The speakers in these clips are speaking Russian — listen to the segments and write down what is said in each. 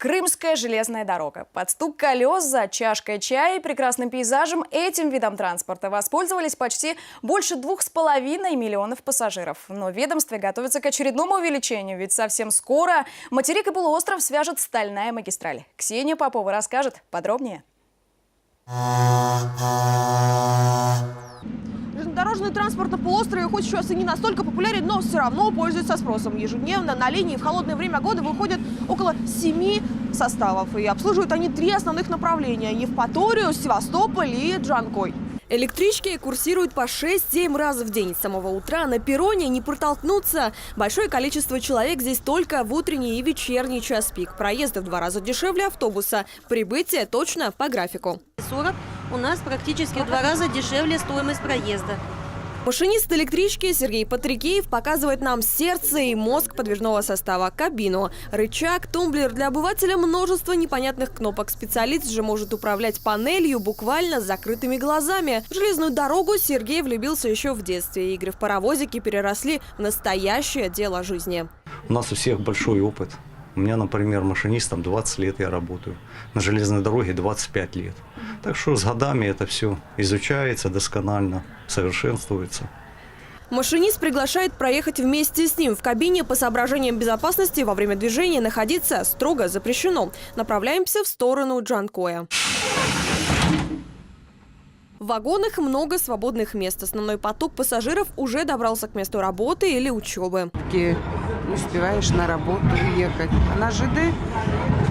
Крымская железная дорога. Под стук колес, за чашкой чая и прекрасным пейзажем этим видом транспорта воспользовались почти больше 2,5 миллионов пассажиров. Но ведомство готовится к очередному увеличению, ведь совсем скоро материк и полуостров свяжет стальная магистраль. Ксения Попова расскажет подробнее. Железнодорожный транспорт на полуострове хоть сейчас и не настолько популярен, но все равно пользуется спросом. Ежедневно на линии в холодное время года выходит около 7 составов. И обслуживают они 3 основных направления – Евпаторию, Севастополь и Джанкой. Электрички курсируют по 6-7 раз в день. С самого утра на перроне не протолкнуться. Большое количество человек здесь только в утренний и вечерний час пик. Проезд в 2 раза дешевле автобуса. Прибытие точно по графику. 40 у нас практически в 2 раза дешевле стоимость проезда. Машинист электрички Сергей Патрикеев показывает нам сердце и мозг подвижного состава – кабину. Рычаг, тумблер. Для обывателя множество непонятных кнопок. Специалист же может управлять панелью буквально с закрытыми глазами. В железную дорогу Сергей влюбился еще в детстве. Игры в паровозике переросли в настоящее дело жизни. У нас у всех большой опыт. У меня, например, машинистом 20 лет я работаю. На железной дороге 25 лет. Так что с годами это все изучается досконально, совершенствуется. Машинист приглашает проехать вместе с ним. В кабине по соображениям безопасности во время движения находиться строго запрещено. Направляемся в сторону Джанкоя. В вагонах много свободных мест. Основной поток пассажиров уже добрался к месту работы или учебы. Успеваешь на работу ехать. А на ЖД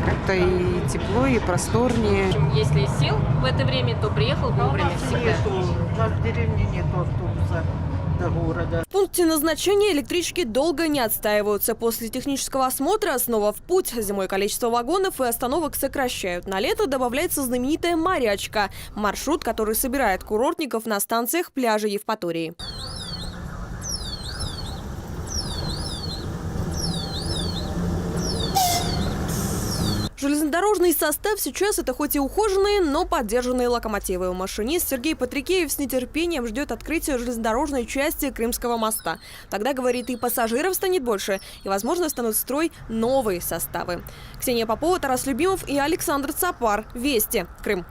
как-то и тепло, и просторнее. Если сел в это время, то приехал вовремя всегда. У нас в деревне нет автобуса до города. В пункте назначения электрички долго не отстаиваются. После технического осмотра снова в путь. Зимой количество вагонов и остановок сокращают. На лето добавляется знаменитая «Морячка» – маршрут, который собирает курортников на станциях пляжа Евпатории. Железнодорожный состав сейчас это хоть и ухоженные, но поддержанные локомотивы. Машинист Сергей Патрикеев с нетерпением ждет открытия железнодорожной части Крымского моста. Тогда, говорит, и пассажиров станет больше, и, возможно, станут в строй новые составы. Ксения Попова, Тарас Любимов и Александр Цапар. Вести. Крым.